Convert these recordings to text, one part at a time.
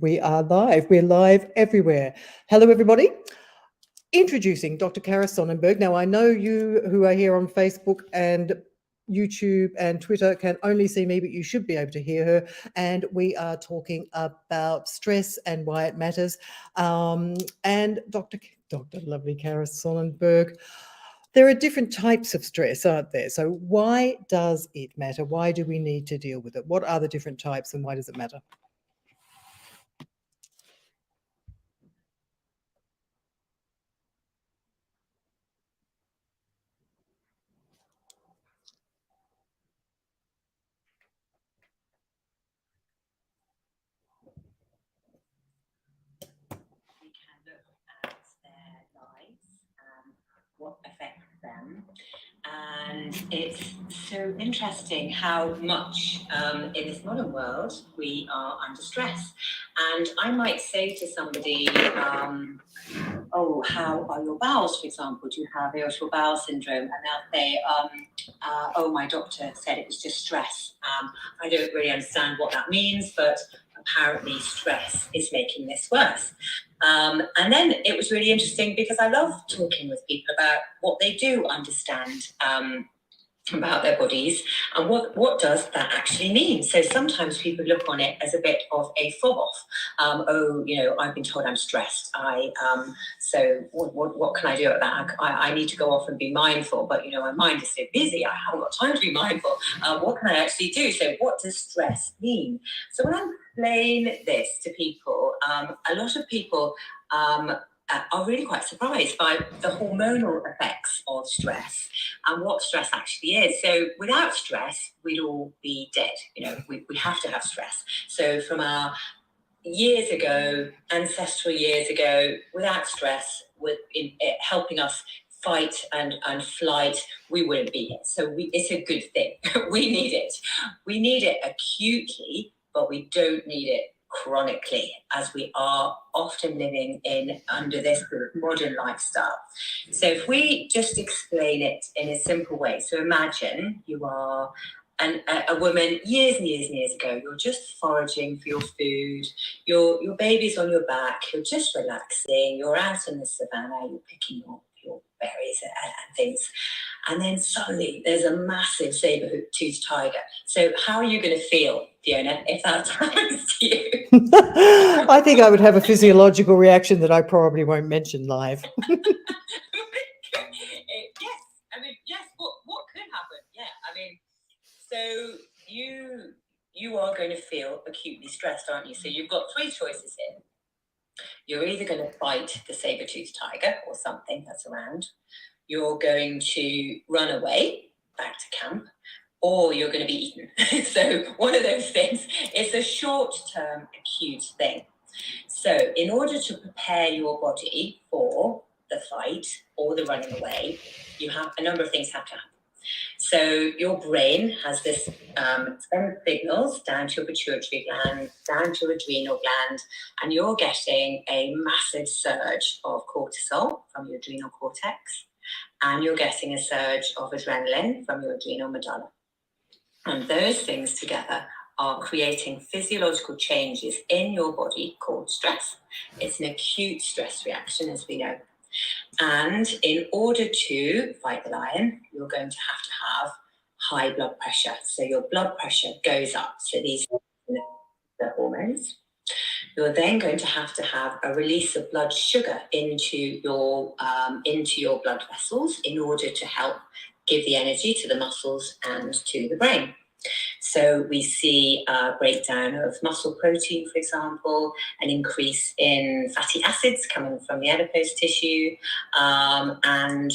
We are live. We're live everywhere. Hello, everybody. Introducing Dr. Carys Sonnenberg. Now, I know you who are here on Facebook and YouTube and Twitter can only see me, but you should be able to hear her. And we are talking about stress and why it matters. And Dr. Lovely Carys Sonnenberg. There are different types of stress, aren't there? So why does it matter? Why do we need to deal with it? What are the different types and why does it matter? What affects them. And it's so interesting how much in this modern world we are under stress. And I might say to somebody, oh, how are your bowels, for example? Do you have irritable bowel syndrome? And they'll say, oh, my doctor said it was just stress. I don't really understand what that means, but apparently stress is making this worse. And then it was really interesting because I love talking with people about what they do understand about their bodies and what does that actually mean. So sometimes people look on it as a bit of a fob off. Oh, you know, I've been told I'm stressed. So what can I do about that? I need to go off and be mindful, but you know, my mind is so busy. I haven't got time to be mindful. What can I actually do? So what does stress mean? So when I explain this to people, a lot of people are really quite surprised by the hormonal effects of stress and what stress actually is. So without stress, we'd all be dead. You know, we have to have stress. So from our years ago, ancestral years ago, without stress, with it helping us fight and flight, we wouldn't be here. So it's a good thing. We need it. We need it acutely, but we don't need it chronically, as we are often living under this modern lifestyle. So if we just explain it in a simple way, so imagine you are a woman years and years and years ago, you're just foraging for your food, your baby's on your back, you're just relaxing, you're out in the savannah, you're picking your berries and things. And then suddenly there's a massive saber-toothed tiger. So how are you going to feel, Fiona, if that happens to you? I think I would have a physiological reaction that I probably won't mention live. Yes. I mean, yes, what could happen? Yeah, I mean, so you are going to feel acutely stressed, aren't you? So you've got three choices here. You're either going to fight the saber-toothed tiger or something that's around. You're going to run away back to camp, or you're going to be eaten. So one of those things. It's a short-term acute thing. So in order to prepare your body for the fight or the running away, you have a number of things have to happen. So your brain has this send signals down to your pituitary gland, down to your adrenal gland, and you're getting a massive surge of cortisol from your adrenal cortex, and you're getting a surge of adrenaline from your adrenal medulla. And those things together are creating physiological changes in your body called stress. It's an acute stress reaction, as we know. And in order to fight the lion, you're going to have high blood pressure. So your blood pressure goes up. So these are the hormones. You're then going to have a release of blood sugar into your blood vessels in order to help give the energy to the muscles and to the brain. So we see a breakdown of muscle protein, for example, an increase in fatty acids coming from the adipose tissue, and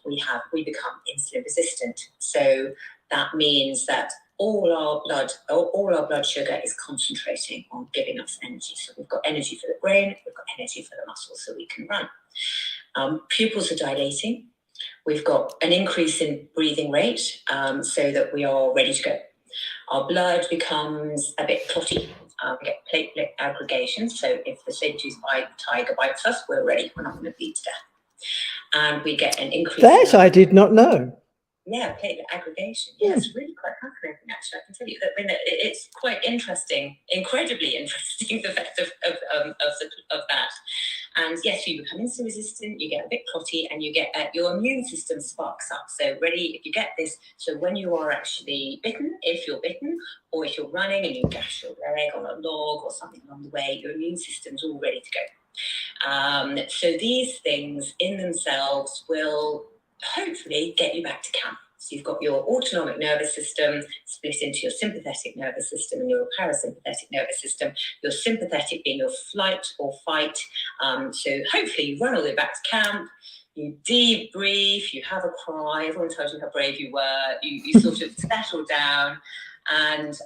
we become insulin resistant. So that means that all our blood sugar is concentrating on giving us energy. So we've got energy for the brain, we've got energy for the muscles, so we can run. Pupils are dilating. We've got an increase in breathing rate, so that we are ready to go. Our blood becomes a bit clotty. We get platelet aggregation. So if the saber-toothed tiger bites us, we're ready. We're not going to bleed to death. And we get an increase. That I did not know. Yeah, platelet aggregation. Yeah, it's really quite fascinating, actually. I can tell you that it's quite interesting, incredibly interesting, the effect of that. And yes, you become insulin resistant, you get a bit clotty, and you get your immune system sparks up. So ready, if you get this, so when you are actually bitten, if you're bitten, or if you're running and you gash your leg on a log or something along the way, your immune system's all ready to go. So these things in themselves will hopefully get you back to camp. So you've got your autonomic nervous system split into your sympathetic nervous system and your parasympathetic nervous system. Your sympathetic being your flight or fight. So hopefully you run all the way back to camp, you debrief, you have a cry, everyone tells you how brave you were, you sort of settle down, and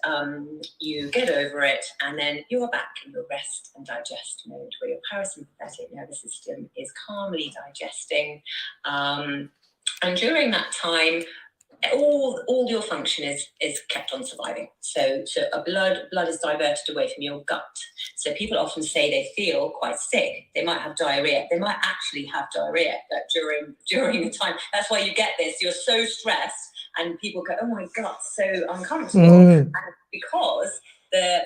you get over it, and then you're back in your rest and digest mode, where your parasympathetic nervous system is calmly digesting. And during that time, all your function is kept on surviving. So blood is diverted away from your gut. So people often say they feel quite sick. They might have diarrhea. They might actually have diarrhea during the time. That's why you get this. You're so stressed, and people go, "Oh my God, so uncomfortable," and because the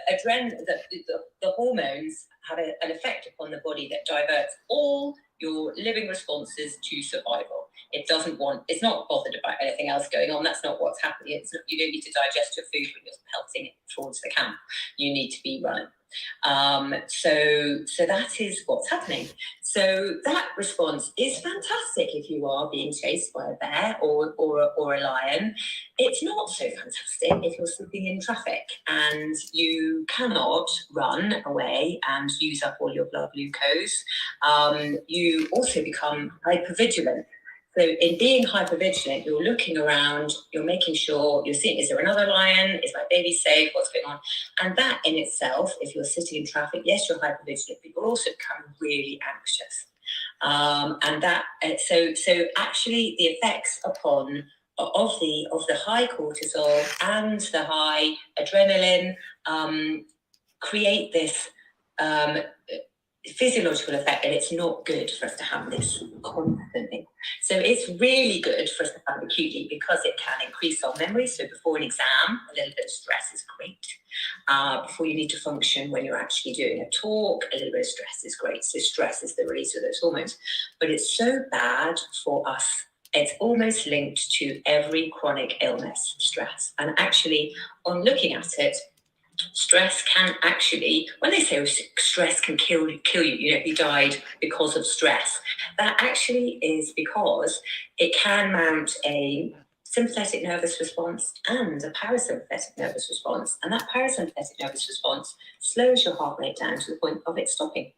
hormones have an effect upon the body that diverts all your living responses to survival. It's not bothered about anything else going on. That's not what's happening. You don't need to digest your food when you're pelting it towards the camp. You need to be running. So that is what's happening. So that response is fantastic if you are being chased by a bear or a lion. It's not so fantastic if you're sitting in traffic and you cannot run away and use up all your blood glucose. You also become hypervigilant. So in being hypervigilant, you're looking around, you're making sure, you're seeing, is there another lion? Is my baby safe? What's going on? And that in itself, if you're sitting in traffic, yes, you're hypervigilant, but you'll also become really anxious. So actually the effects of the high cortisol and the high adrenaline create this physiological effect, and it's not good for us to have this constantly. So it's really good for us to have it acutely because it can increase our memory. So before an exam, a little bit of stress is great. Before you need to function when you're actually doing a talk, a little bit of stress is great. So stress is the release of those hormones. But it's so bad for us. It's almost linked to every chronic illness, stress. And actually, on looking at it, stress can actually, when they say stress can kill you, if you died because of stress, that actually is because it can mount a sympathetic nervous response and a parasympathetic nervous response. And that parasympathetic nervous response slows your heart rate down to the point of it stopping.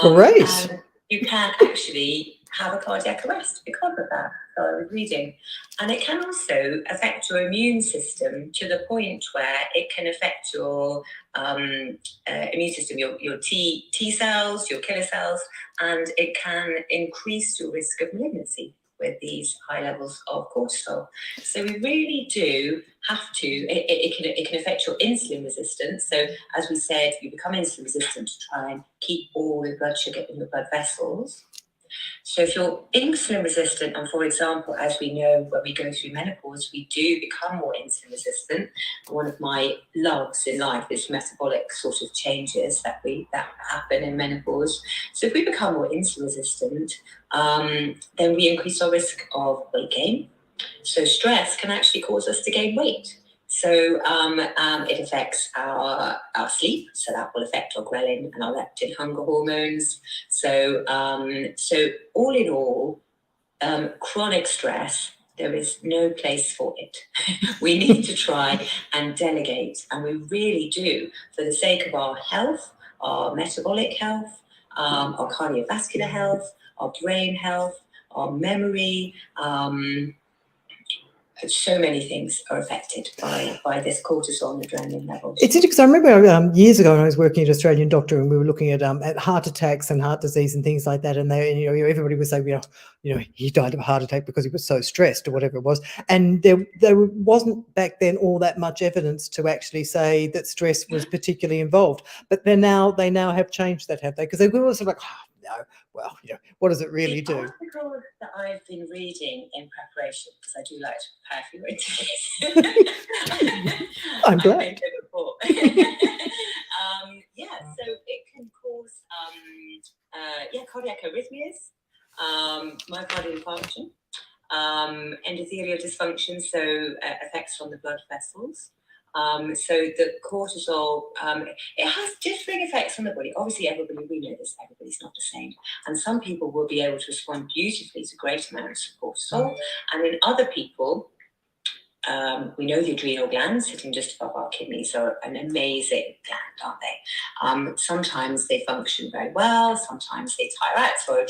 Great. And you can actually have a cardiac arrest because of that. So I was reading. And it can also affect your immune system to the point where it can affect your immune system, your T cells, your killer cells, and it can increase your risk of malignancy with these high levels of cortisol. So we really do have to, it can affect your insulin resistance. So as we said, you become insulin resistant to try and keep all the blood sugar in your blood vessels. So if you're insulin resistant, and for example, as we know, when we go through menopause, we do become more insulin resistant. One of my loves in life is metabolic sort of changes that happen in menopause. So if we become more insulin resistant, then we increase our risk of weight gain. So stress can actually cause us to gain weight. So it affects our sleep, so that will affect our ghrelin and our leptin hunger hormones. So all in all, chronic stress, there is no place for it. We need to try and delegate, and we really do, for the sake of our health, our metabolic health, our cardiovascular health, our brain health, our memory. So many things are affected by this cortisol and adrenaline levels. It's interesting because I remember years ago when I was working at Australian Doctor and we were looking at heart attacks and heart disease and things like that, and everybody would say, he died of a heart attack because he was so stressed or whatever it was, and there wasn't back then all that much evidence to actually say that stress was particularly involved. But they now have changed that, have they? Because they were sort of like, know. Well, what does it really The do? article that I've been reading in preparation, because I do like to prepare for your interviews. I'm glad. I've been there before. So it can cause cardiac arrhythmias, myocardial infarction, endothelial dysfunction, so effects on the blood vessels. So the cortisol, it has differing effects on the body. Obviously, we know this, everybody's not the same. And some people will be able to respond beautifully to great amounts of cortisol. And in other people, we know the adrenal glands sitting just above our kidneys are an amazing gland, aren't they? Sometimes they function very well, sometimes they tire out. So our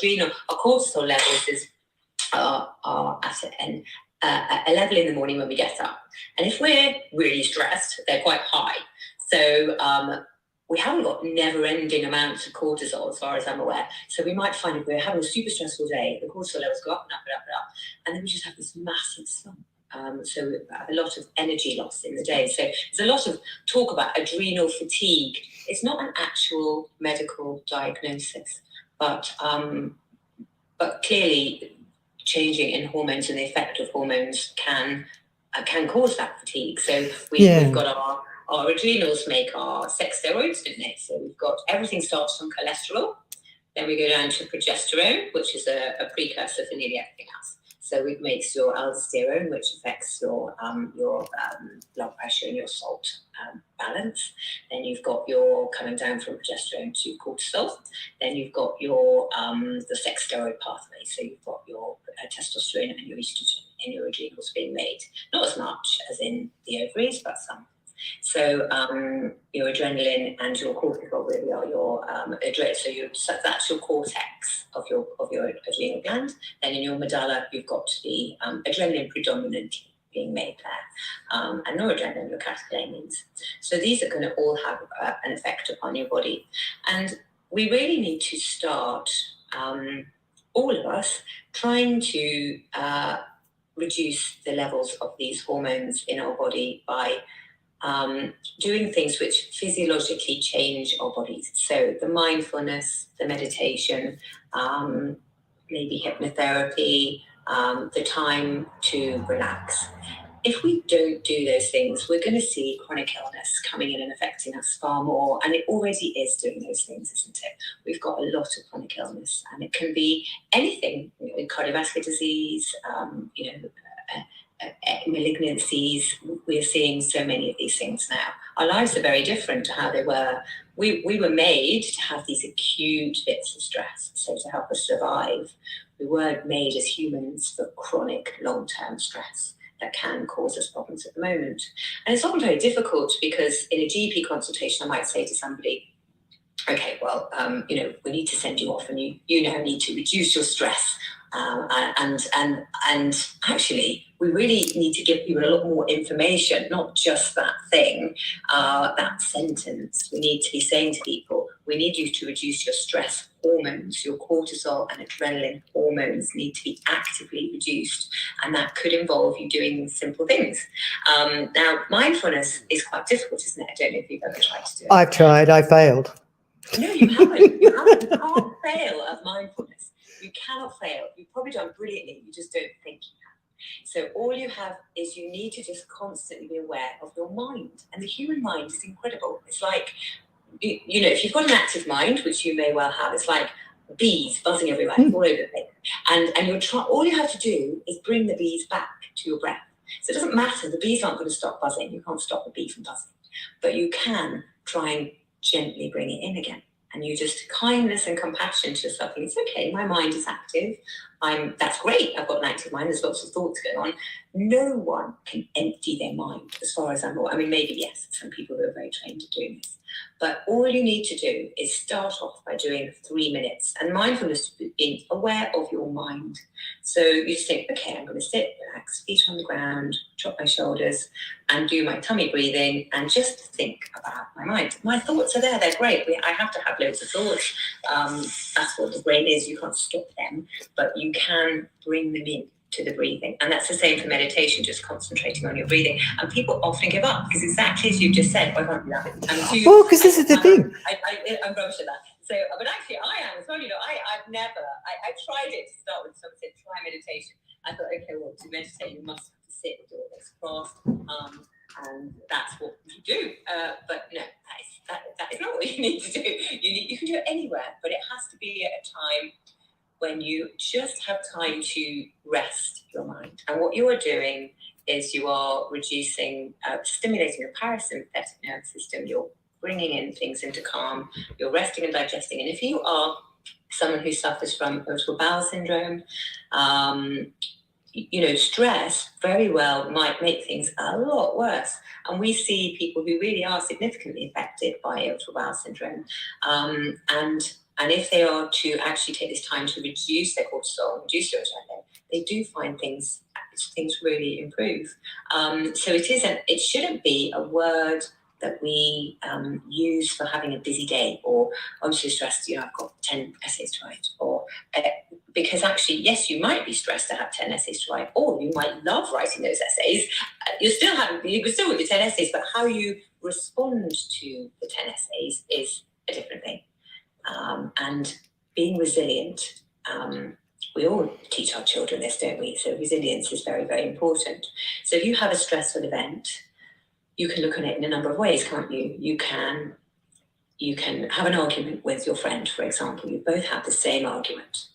cortisol levels are at a level in the morning when we get up. And if we're really stressed, they're quite high. So we haven't got never-ending amounts of cortisol, as far as I'm aware. So we might find if we're having a super stressful day, the cortisol levels go up and up and up and up, and then we just have this massive slump. So we have a lot of energy loss in the day. So there's a lot of talk about adrenal fatigue. It's not an actual medical diagnosis, but clearly changing in hormones and the effect of hormones can cause that fatigue. So we've got our adrenals make our sex steroids, don't they? So we've got everything starts from cholesterol, then we go down to progesterone, which is a precursor for nearly everything else. So it makes your aldosterone, which affects your blood pressure and your salt balance. Then you've got your coming down from progesterone to cortisol. Then you've got your the sex steroid pathway. So you've got your testosterone and your estrogen in your adrenals being made. Not as much as in the ovaries, but some. So your adrenaline and your cortisol really are your so that's your cortex of your adrenal gland. Then in your medulla, you've got the adrenaline predominantly being made there, and noradrenaline, your catecholamines. So these are going to all have an effect upon your body, and we really need to start, all of us, trying to reduce the levels of these hormones in our body by doing things which physiologically change our bodies. So the mindfulness, the meditation, maybe hypnotherapy, the time to relax. If we don't do those things, we're going to see chronic illness coming in and affecting us far more. And it already is doing those things, isn't it? We've got a lot of chronic illness, and it can be anything, cardiovascular disease, malignancies. We're seeing so many of these things now. Our lives are very different to how they were. We were made to have these acute bits of stress, so to help us survive. We weren't made as humans for chronic long-term stress that can cause us problems at the moment. And it's often very difficult because in a GP consultation, I might say to somebody, okay, well, we need to send you off, and you now need to reduce your stress. And actually, we really need to give people a lot more information, not just that thing, that sentence. We need to be saying to people, we need you to reduce your stress hormones, your cortisol and adrenaline hormones need to be actively reduced. And that could involve you doing simple things. Now, mindfulness is quite difficult, isn't it? I don't know if you've ever tried to do it. I've tried, I failed. No, you haven't. You can't fail at mindfulness. You cannot fail. You've probably done brilliantly. You just don't think you have. So all you have is you need to just constantly be aware of your mind. And the human mind is incredible. It's like, if you've got an active mind, which you may well have, it's like bees buzzing everywhere, all over the place. And all you have to do is bring the bees back to your breath. So it doesn't matter. The bees aren't going to stop buzzing. You can't stop the bee from buzzing. But you can try and gently bring it in again. And you just kindness and compassion to yourself. It's okay, my mind is active. That's great. I've got an active mind. There's lots of thoughts going on. No one can empty their mind, as far as I'm aware. I mean, maybe yes, some people who are very trained at doing this. But all you need to do is start off by doing 3 minutes. And mindfulness is being aware of your mind. So you just think, okay, I'm going to sit, relax, feet on the ground, drop my shoulders, and do my tummy breathing, and just think about my mind. My thoughts are there. They're great. I have to have loads of thoughts. That's what the brain is. You can't stop them, but you can bring them in to the breathing. And that's the same for meditation, just concentrating on your breathing. And people often give up because exactly as you've just said, I can't do that. Well, because this is the thing. I'm rubbish at that. So, but actually I am as well, I tried it to start with. Someone said, try meditation. I thought, okay, well, to meditate, you must have to sit with your legs crossed, and that's what you do. But no, that is not what you need to do. You can do it anywhere, but it has to be at a time when you just have time to rest your mind. And what you are doing is you are reducing, stimulating your parasympathetic nervous system. You're bringing in things into calm. You're resting and digesting. And if you are someone who suffers from irritable bowel syndrome, stress very well might make things a lot worse. And we see people who really are significantly affected by irritable bowel syndrome. And if they are to actually take this time to reduce their cortisol, reduce their adrenaline, they do find things really improve. So it shouldn't be a word that we use for having a busy day, or I'm so stressed, I've got 10 essays to write, or because actually, yes, you might be stressed to have 10 essays to write, or you might love writing those essays. You could still with the 10 essays, but how you respond to the 10 essays is a different thing. And being resilient, we all teach our children this, don't we? So resilience is very, very important. So if you have a stressful event, you can look at it in a number of ways, can't you? You can have an argument with your friend, for example. You both have the same argument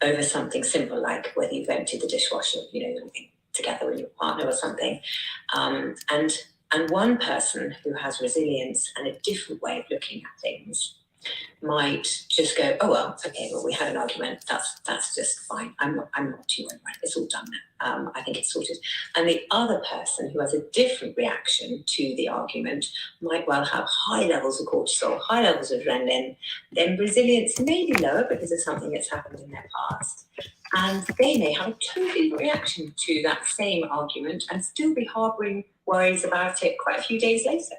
over something simple, like whether you've emptied the dishwasher, something together with your partner or something. And one person who has resilience and a different way of looking at things might just go, oh well, okay, well we had an argument. That's just fine. I'm not too worried about it. It's all done now. I think it's sorted. And the other person who has a different reaction to the argument might well have high levels of cortisol, high levels of adrenaline. Then resilience may be lower because of something that's happened in their past. And they may have a totally different reaction to that same argument and still be harboring worries about it quite a few days later.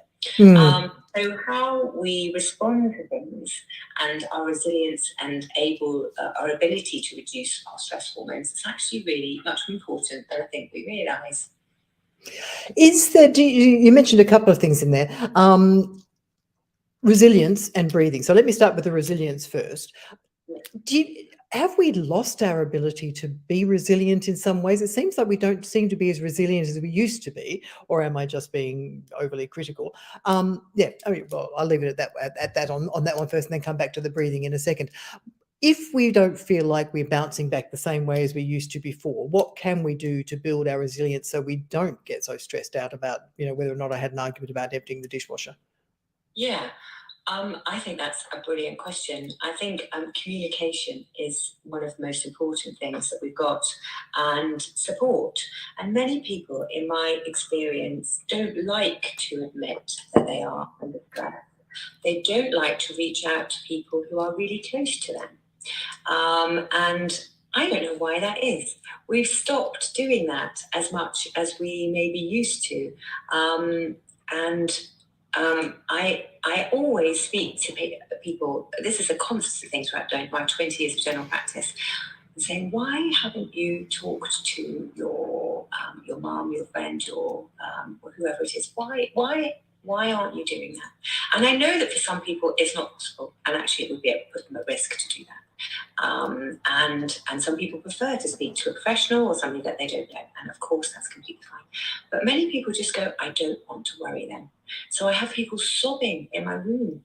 So how we respond to things and our resilience and our ability to reduce our stress hormones is actually really much more important than I think we realise. You mentioned a couple of things in there, resilience and breathing. So let me start with the resilience first. Have we lost our ability to be resilient in some ways? It seems like we don't seem to be as resilient as we used to be, or am I just being overly critical? Well, I'll leave it at that on that one first, and then come back to the breathing in a second. If we don't feel like we're bouncing back the same way as we used to before, what can we do to build our resilience so we don't get so stressed out about, whether or not I had an argument about emptying the dishwasher? Yeah. I think that's a brilliant question. I think communication is one of the most important things that we've got, and support. And many people, in my experience, don't like to admit that they are under stress. They don't like to reach out to people who are really close to them. And I don't know why that is. We've stopped doing that as much as we maybe used to. I always speak to people. This is a constant thing throughout my 20 years of general practice, and saying, why haven't you talked to your mum, your friend, or whoever it is? Why aren't you doing that? And I know that for some people it's not possible, and actually it would be able to put them at risk to do that. And some people prefer to speak to a professional or somebody that they don't know, and of course that's completely fine. But many people just go, I don't want to worry them. So I have people sobbing in my room,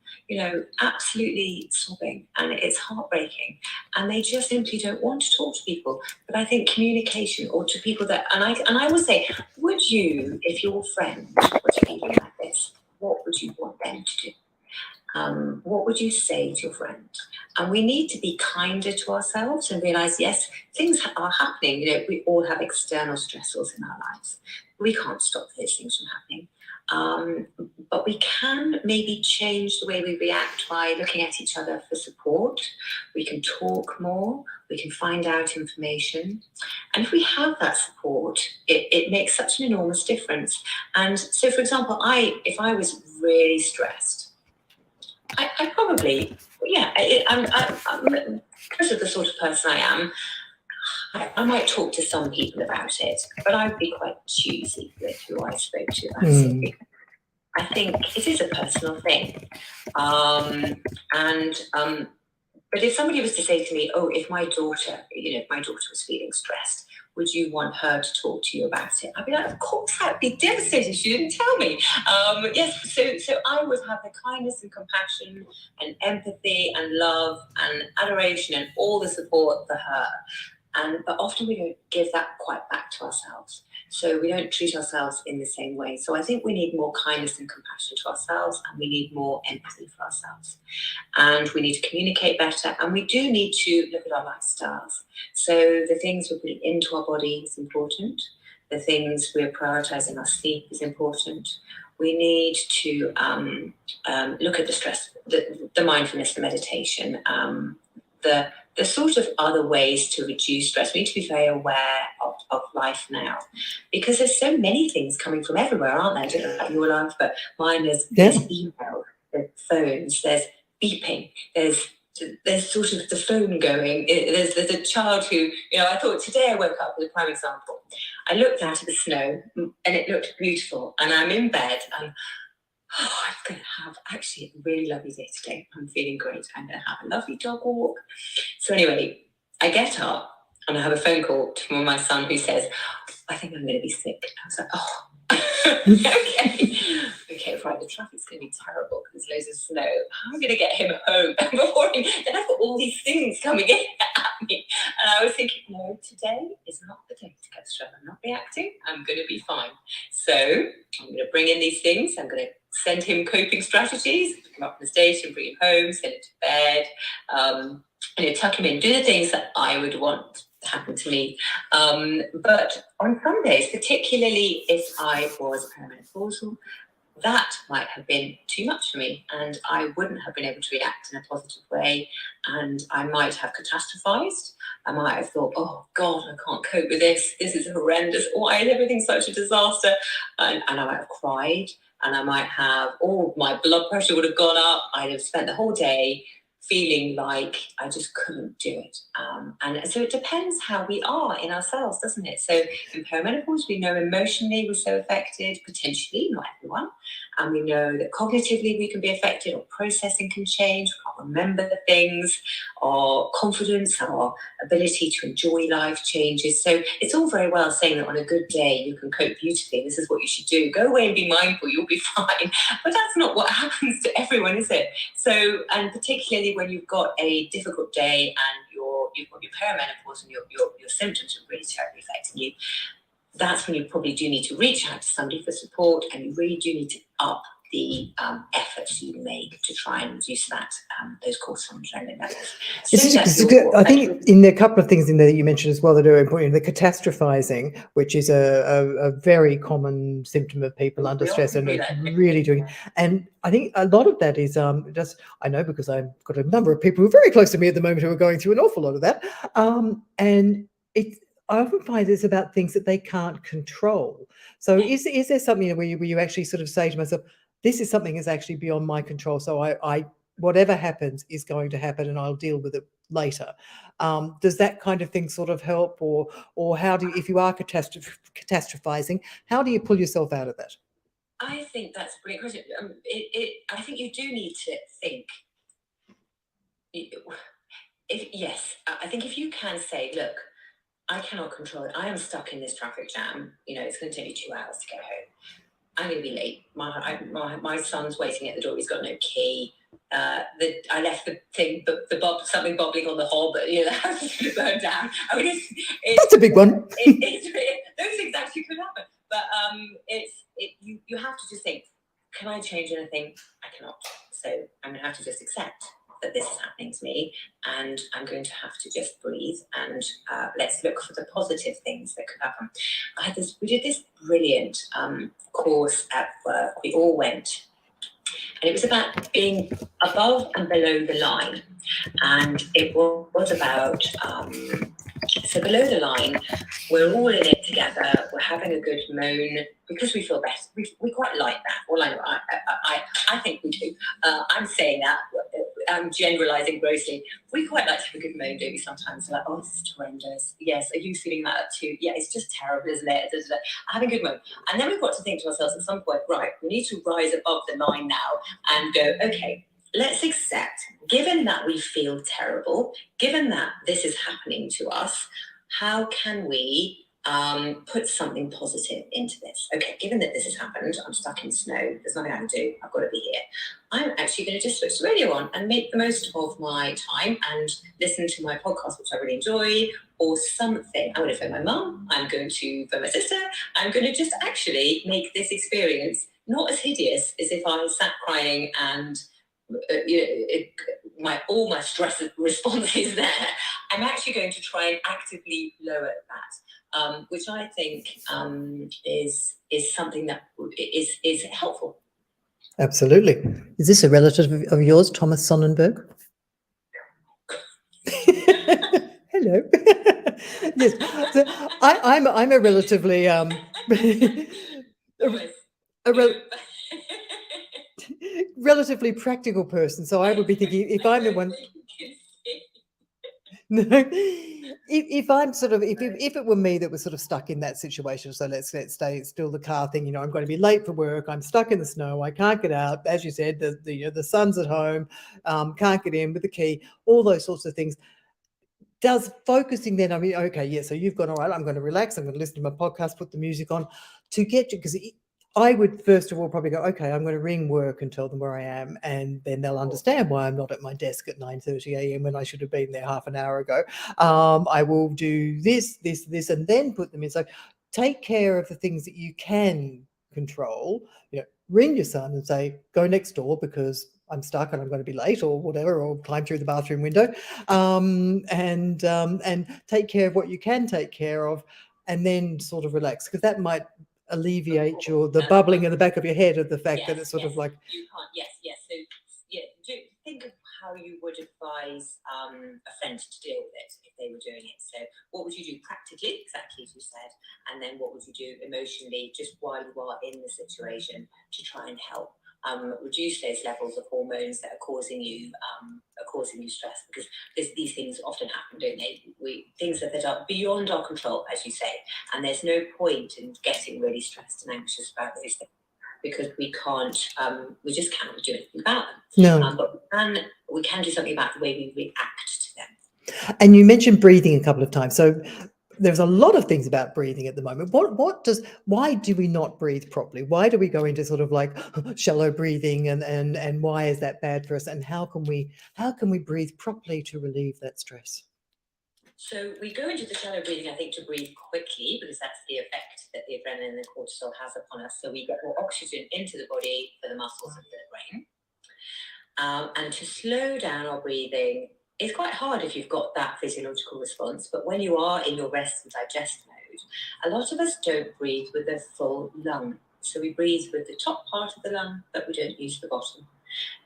absolutely sobbing, and it's heartbreaking. And they just simply don't want to talk to people. But I think communication, or to people that, and I will say, would you, if your friend was feeling like this, what would you want them to do? What would you say to your friend? And we need to be kinder to ourselves and realise, yes, things are happening. We all have external stressors in our lives. We can't stop those things from happening. But we can maybe change the way we react by looking at each other for support. We can talk more. We can find out information. And if we have that support, it makes such an enormous difference. And so, for example, if I was really stressed, I probably, I'm because of the sort of person I am, I might talk to some people about it, but I'd be quite choosy with who I spoke to about it. I think it is a personal thing. But if somebody was to say to me, oh, if my daughter was feeling stressed, would you want her to talk to you about it? I'd be like, of course, I'd be devastated. She didn't tell me. Yes, so I would have the kindness and compassion and empathy and love and adoration and all the support for her. But often we don't give that quite back to ourselves. So we don't treat ourselves in the same way. So I think we need more kindness and compassion to ourselves, and we need more empathy for ourselves. And we need to communicate better, and we do need to look at our lifestyles. So the things we're putting into our body is important. The things we're prioritizing our sleep is important. We need to look at the stress, the mindfulness, the meditation, the sort of other ways to reduce stress. We need to be very aware of life now, because there's so many things coming from everywhere, aren't there? I don't know about your life, but mine is there's email, there's phones, there's beeping, there's sort of the phone going. There's a child who, I thought today I woke up with a prime example. I looked out at the snow and it looked beautiful, and I'm in bed and I'm going to have actually a really lovely day today. I'm feeling great. I'm going to have a lovely dog walk. So anyway, I get up and I have a phone call from my son who says, I think I'm going to be sick. I was like, oh, okay, right, the traffic's going to be terrible because there's loads of snow. How am I going to get him home before then I've got all these things coming in at me. And I was thinking, no, today is not the day to get stressed. I'm not reacting. I'm going to be fine. So I'm going to bring in these things. I'm going to send him coping strategies, pick him up from the station, bring him home, send him to bed, tuck him in, do the things that I would want to happen to me. But on some days, particularly if I was perimenopausal, that might have been too much for me, and I wouldn't have been able to react in a positive way, and I might have catastrophized. I might have thought, oh God, I can't cope with this. This is horrendous. Why is everything such a disaster? And I might have cried, and I might have, my blood pressure would have gone up. I'd have spent the whole day feeling like I just couldn't do it. And so it depends how we are in ourselves, doesn't it? So in perimenopause, we know emotionally we're so affected, potentially, not everyone. And we know that cognitively we can be affected, or processing can change, we can't remember the things, or confidence, our ability to enjoy life changes. So it's all very well saying that on a good day you can cope beautifully, this is what you should do, go away and be mindful, you'll be fine. But that's not what happens to everyone, is it? So, and particularly when you've got a difficult day and you've got your perimenopause and your symptoms are really terribly affecting you, that's when you probably do need to reach out to somebody for support, and you really do need to up the efforts you make to try and reduce those cortisol and adrenaline levels. I think in there are a couple of things in there that you mentioned as well that are important. The catastrophizing, which is a very common symptom of people under stress and really doing. And I think a lot of that is I know because I've got a number of people who are very close to me at the moment who are going through an awful lot of that. And I often find it's about things that they can't control. So is there something where you actually sort of say to myself, this is something that's actually beyond my control, so I whatever happens is going to happen and I'll deal with it later. Does that kind of thing sort of help, or how do you, if you are catastrophizing, how do you pull yourself out of that? I think that's a brilliant question. I think you do need to think. I think if you can say, look, I cannot control it. I am stuck in this traffic jam. It's going to take me 2 hours to get home. I'm going to be late. My son's waiting at the door. He's got no key. I left the thing, something bobbling on the hob. The house is going to burn down. I mean, that's a big one. Those things actually could happen. But you have to just think, can I change anything? I cannot. So I'm going to have to just accept that this is happening to me, and I'm going to have to just breathe and let's look for the positive things that could happen. We did this brilliant course at work. We all went, and it was about being above and below the line, and it was about so below the line, we're all in it together. We're having a good moan because we feel better. We quite like that. Well, I think we do. I'm saying that. I'm generalising grossly. We quite like to have a good moan, don't we? Sometimes we're like, oh, this is horrendous. Yes, are you feeling that too? Yeah, it's just terrible, isn't it? Having a good moan. And then we've got to think to ourselves at some point, right, we need to rise above the line now and go, okay, let's accept, given that we feel terrible, given that this is happening to us, how can we put something positive into this? Okay, given that this has happened, I'm stuck in snow, there's nothing I can do, I've got to be here. I'm actually going to just switch the radio on and make the most of my time and listen to my podcast, which I really enjoy, or something. I'm going to phone my mum, I'm going to phone my sister, I'm going to just actually make this experience not as hideous as if I sat crying and all my stress response is there. I'm actually going to try and actively lower that, which I think is something that is helpful. Absolutely. Is this a relative of yours, Thomas Sonnenberg? Hello. Yes. So I'm a relatively relatively practical person. So I would be thinking, if I'm the one. No, if I'm sort of, if it were me that was sort of stuck in that situation, so let's stay still the car thing, you know, I'm going to be late for work, I'm stuck in the snow, I can't get out, as you said, the son's at home, can't get in with the key, all those sorts of things. Does focusing then, I mean, okay, yeah, so you've gone, all right, I'm going to relax, I'm going to listen to my podcast, put the music on to get you, because I would first of all probably go, okay, I'm going to ring work and tell them where I am, and then they'll understand why I'm not at my desk at 9:30 a.m. when I should have been there half an hour ago. I will do this, and then put them in. So take care of the things that you can control. You know, ring your son and say, go next door because I'm stuck and I'm going to be late, or whatever, or climb through the bathroom window, and take care of what you can take care of, and then sort of relax, because that might alleviate the bubbling in the back of your head of the fact that it's sort of like you can't. Yes. So think of how you would advise a friend to deal with it if they were doing it. So what would you do practically, exactly as you said, and then what would you do emotionally, just while you are in the situation, to try and help reduce those levels of hormones that are causing you stress, because these things often happen, don't they? Things that are beyond our control, as you say, and there's no point in getting really stressed and anxious about those things, because we just can't do anything about them. No. But we can do something about the way we react to them. And you mentioned breathing a couple of times. So there's a lot of things about breathing at the moment. Why do we not breathe properly? Why do we go into sort of like shallow breathing, and why is that bad for us? And how can we breathe properly to relieve that stress? So we go into the shallow breathing, I think, to breathe quickly, because that's the effect that the adrenaline and the cortisol has upon us. So we get more oxygen into the body for the muscles of the brain. And to slow down our breathing is quite hard if you've got that physiological response. But when you are in your rest and digest mode, a lot of us don't breathe with a full lung. So we breathe with the top part of the lung, but we don't use the bottom.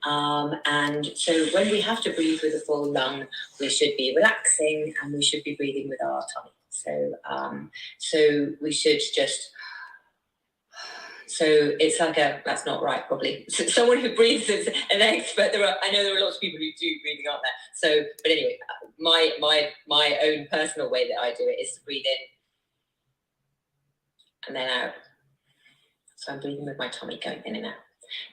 And so when we have to breathe with a full lung, we should be relaxing and we should be breathing with our tummy. So we should just. So it's like that's not right, probably. So someone who breathes is an expert. I know there are lots of people who do breathing, aren't there? So, but anyway, my own personal way that I do it is to breathe in and then out. So I'm breathing with my tummy going in and out.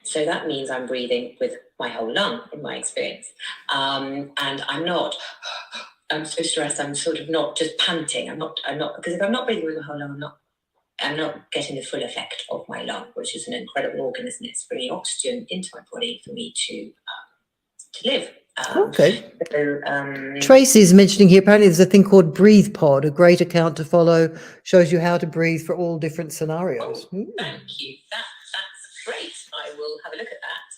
So that means I'm breathing with my whole lung, in my experience. And I'm so stressed, I'm sort of not just panting. I'm not, because if I'm not breathing with my whole lung, I'm not getting the full effect of my lung, which is an incredible organ, isn't it? It's bringing oxygen into my body for me to live. Okay. So, Tracy's mentioning here, apparently there's a thing called Breathe Pod, a great account to follow, shows you how to breathe for all different scenarios. Oh, thank you. That's great. I will have a look at that,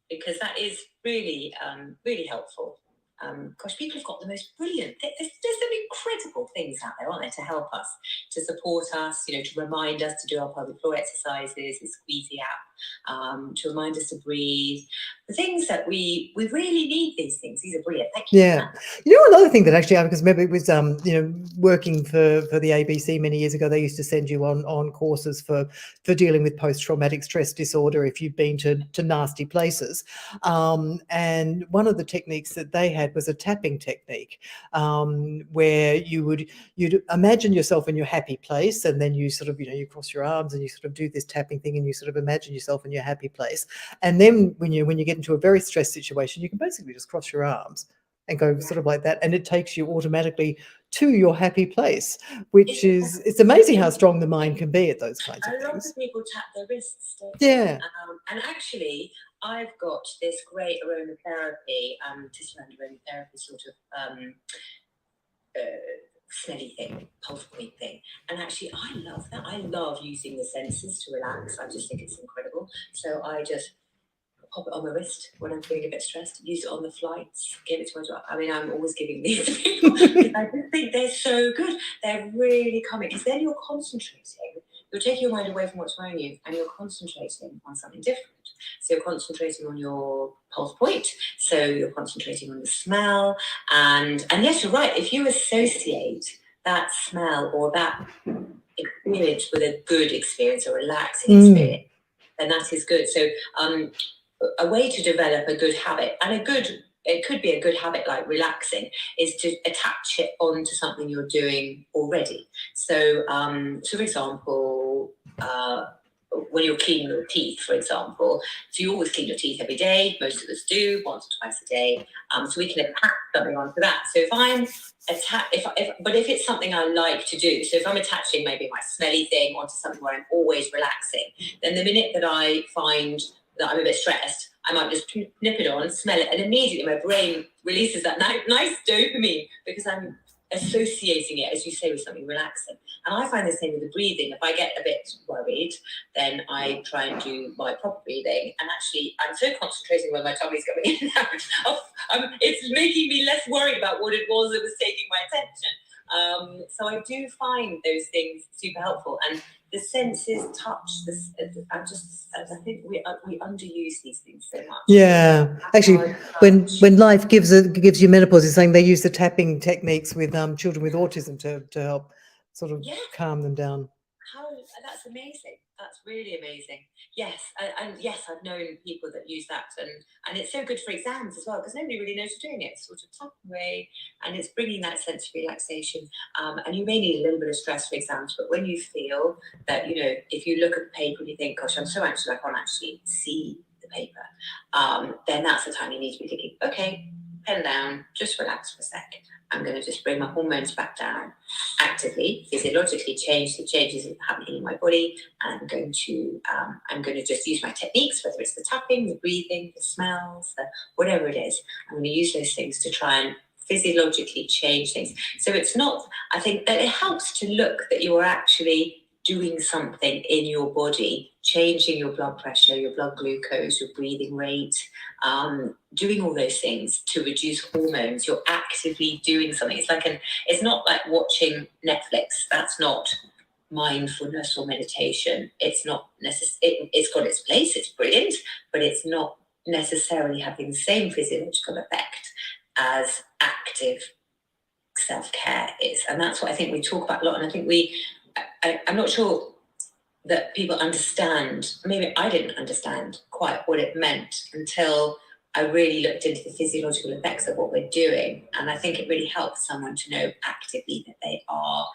because that is really, really helpful. Gosh, people have got the most brilliant. There's some incredible things out there, aren't there, to help us, to support us, to remind us to do our pelvic floor exercises, the squeezy app, to remind us to breathe. The things that we really need. These things. These are brilliant. Thank you. Yeah. Another thing that actually, because maybe it was, working for the ABC many years ago, they used to send you on courses for dealing with post-traumatic stress disorder if you've been to nasty places. And one of the techniques that they had was a tapping technique, where you'd imagine yourself in your happy place, and then you sort of, you cross your arms and you sort of do this tapping thing, and you sort of imagine yourself yourself in your happy place. And then when you get into a very stressed situation, you can basically just cross your arms and go sort of like that, and it takes you automatically to your happy place, which is, it's amazing how strong the mind can be at those kinds of A lot things. of people tap their wrists, don't Yeah. and actually, I've got this great aromatherapy, tissue aromatherapy sort of smelly thing, pulse point thing. And actually, I love that. I love using the senses to relax. I just think it's incredible. So I just pop it on my wrist when I'm feeling a bit stressed, use it on the flights, give it to my daughter. I mean, I'm always giving these to people because I just think they're so good. They're really calming because then you're concentrating. You're taking your mind away from what's around you and you're concentrating on something different. So you're concentrating on your pulse point. So you're concentrating on the smell. And yes, you're right. If you associate that smell or that experience with a good experience, a relaxing experience, then that is good. So a way to develop a good habit, and it could be a good habit like relaxing, is to attach it onto something you're doing already. So for example, when you're cleaning your teeth, for example, so you always clean your teeth every day. Most of us do, once or twice a day. So we can attach something onto that. So if I'm but if it's something I like to do, so if I'm attaching maybe my smelly thing onto something where I'm always relaxing, then the minute that I find that I'm a bit stressed, I might just nip it on, smell it, and immediately my brain releases that nice dopamine because I'm associating it, as you say, with something relaxing. And I find the same with the breathing. If I get a bit worried, then I try and do my proper breathing. And actually, I'm so concentrating when my tummy's going in and out. It's making me less worried about what it was that was taking my attention. So I do find those things super helpful. And the senses, touch, I think we underuse these things so much. Yeah, actually, when life gives you menopause, it's saying they use the tapping techniques with children with autism to help sort of calm them down. That's amazing. That's really amazing. Yes, and yes, I've known people that use that, and it's so good for exams as well because nobody really knows you're doing it. It's sort of tapping away, and it's bringing that sense of relaxation. And you may need a little bit of stress for exams, but when you feel that, if you look at the paper and you think, "Gosh, I'm so anxious, I can't actually see the paper," then that's the time you need to be thinking, "Okay, pen down, just relax for a sec. I'm going to just bring my hormones back down, actively, physiologically change the changes that are happening in my body, and I'm going to just use my techniques, whether it's the tapping, the breathing, the smells, whatever it is. I'm going to use those things to try and physiologically change things." So it's not, I think that it helps to look that you are actually doing something in your body, changing your blood pressure, your blood glucose, your breathing rate, doing all those things to reduce hormones. You're actively doing something. It's not like watching Netflix. That's not mindfulness or meditation. It's not it's got its place. It's brilliant, but it's not necessarily having the same physiological effect as active self-care is. And that's what I think we talk about a lot. And I think I'm not sure that people understand, maybe I didn't understand quite what it meant until I really looked into the physiological effects of what we're doing. And I think it really helps someone to know actively that they are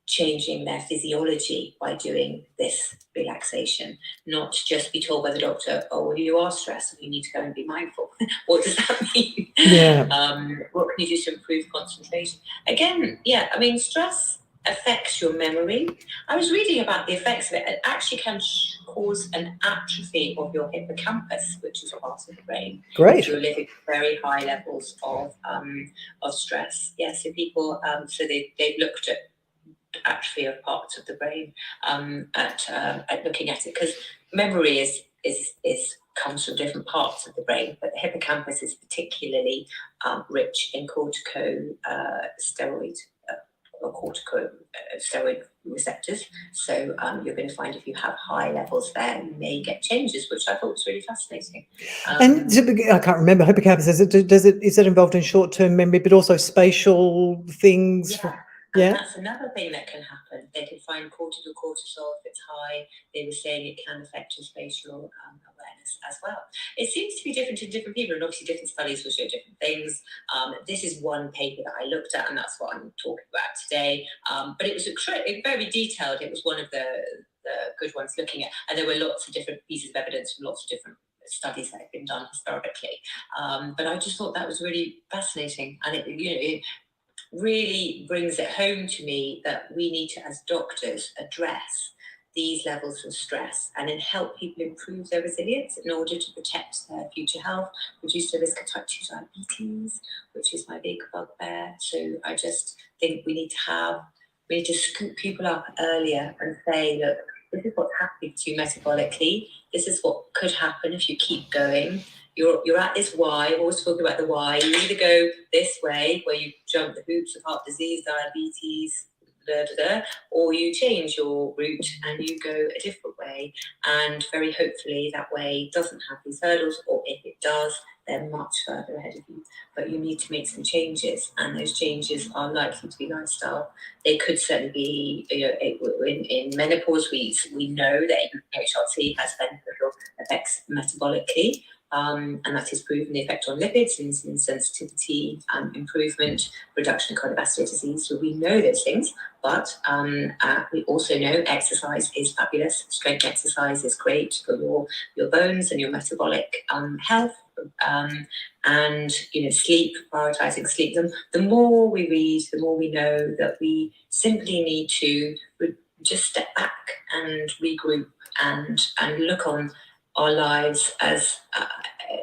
changing their physiology by doing this relaxation, not just be told by the doctor, "Oh, well, you are stressed, you need to go and be mindful." What does that mean? Yeah. What can you do to improve concentration? Again, I mean, stress affects your memory. I was reading about the effects of it. It actually can cause an atrophy of your hippocampus, which is part of the brain. Great. If you're living at very high levels of stress. So people, so they've looked at atrophy of parts of the brain at looking at it, because memory comes from different parts of the brain, but the hippocampus is particularly rich in corticosteroid receptors. So you're going to find if you have high levels there, you may get changes, which I thought was really fascinating. And I can't remember, hippocampus, is it involved in short-term memory, but also spatial things? And that's another thing that can happen. They can find cortisol if it's high. They were saying it can affect your spatial awareness as well. It seems to be different in different people, and obviously different studies will show different things. This is one paper that I looked at, and that's what I'm talking about today. But it was very detailed. It was one of the good ones looking at, and there were lots of different pieces of evidence from lots of different studies that have been done historically. But I just thought that was really fascinating, and it really brings it home to me that we need to, as doctors, address these levels of stress and then help people improve their resilience in order to protect their future health, reduce the risk of type 2 diabetes, which is my big bugbear. So I just think we need to scoop people up earlier and say, look, this is what's happening to you metabolically. This is what could happen if you keep going. You're at this why. We're always talking about the why. You either go this way, where you jump the hoops of heart disease, diabetes, or you change your route and you go a different way. And very hopefully that way doesn't have these hurdles, or if it does, they're much further ahead of you. But you need to make some changes, and those changes are likely to be lifestyle. They could certainly be, in menopause, we know that HRT has beneficial effects metabolically. And that is proven the effect on lipids, insulin sensitivity, improvement, reduction in cardiovascular disease. So we know those things, but we also know exercise is fabulous. Strength exercise is great for your bones and your metabolic health. And sleep, prioritizing sleep. The more we read, the more we know that we simply need to just step back and regroup and look on our lives as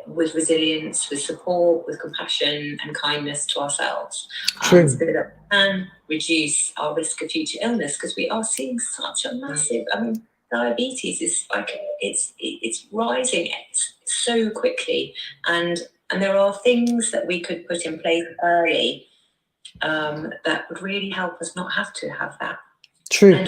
with resilience, with support, with compassion and kindness to ourselves, so that we can reduce our risk of future illness, because we are seeing such a massive. Diabetes is it's rising so quickly, and there are things that we could put in place early that would really help us not have to have that. True.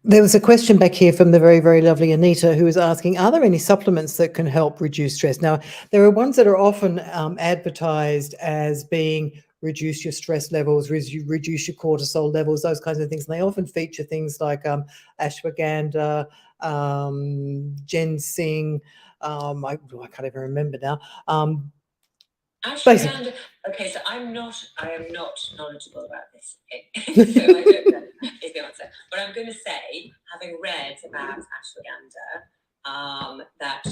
There was a question back here from the very, very lovely Anita, who was asking, are there any supplements that can help reduce stress? Now, there are ones that are often advertised as being reduce your stress levels, reduce your cortisol levels, those kinds of things. And they often feature things like ashwagandha, ginseng, I can't even remember now. Ashwagandha. Okay, so I am not knowledgeable about this. So I don't know is the answer. But I'm going to say, having read about ashwagandha, that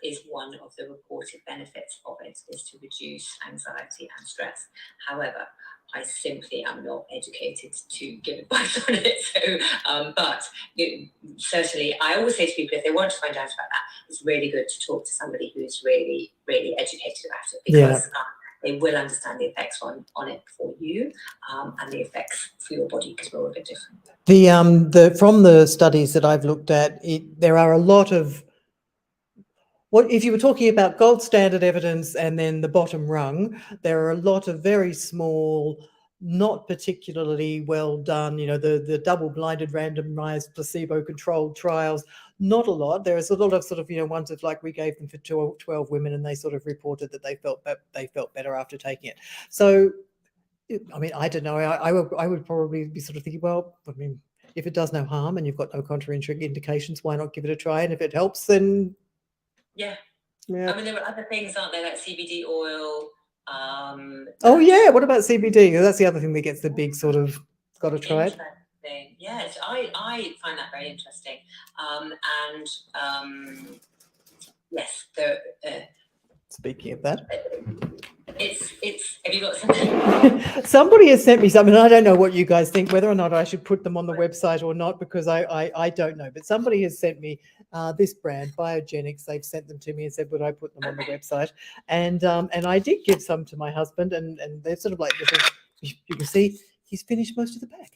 is one of the reported benefits of it, is to reduce anxiety and stress. However, I simply am not educated to give advice on it. So, but certainly, I always say to people, if they want to find out about that, it's really good to talk to somebody who's really, really educated about it, because they will understand the effects on it for you, and the effects for your body, because we're all a bit different. From the studies that I've looked at, there are a lot of, if you were talking about gold standard evidence and then the bottom rung, there are a lot of very small, not particularly well done, the double-blinded, randomized, placebo-controlled trials, not a lot. There's a lot of sort of, ones of like we gave them for 12 women, and they sort of reported that they felt better after taking it. So, I mean, I don't know. I would probably be sort of thinking, well, I mean, if it does no harm and you've got no contraindications, why not give it a try? And if it helps, then yeah. I mean, there are other things, aren't there, like CBD oil. What about CBD? That's the other thing that gets the big sort of got to try it. Yes, I find that very interesting. Yes, speaking of that, it's. Have you got something? Somebody has sent me something. I don't know what you guys think, whether or not I should put them on the website or not, because I don't know. But somebody has sent me this brand, Biogenics. They've sent them to me and said, would I put them on the website? And I did give some to my husband, and they're sort of like little, you can see he's finished most of the pack.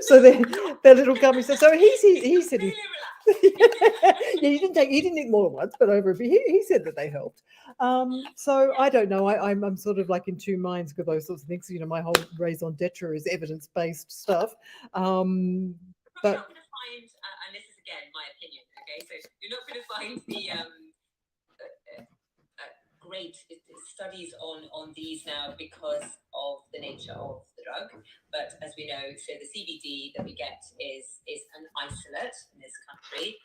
So they're little gummies. So he said he didn't eat more than once, but over a bit. He said that they helped. So I don't know. I'm sort of like in two minds with those sorts of things. My whole raison d'etre is evidence-based stuff. But you're not going to find, and this is again my opinion. Okay, so you're not going to find the great studies on these now because of the nature of the drug. But as we know, so the CBD that we get is an isolate in this country.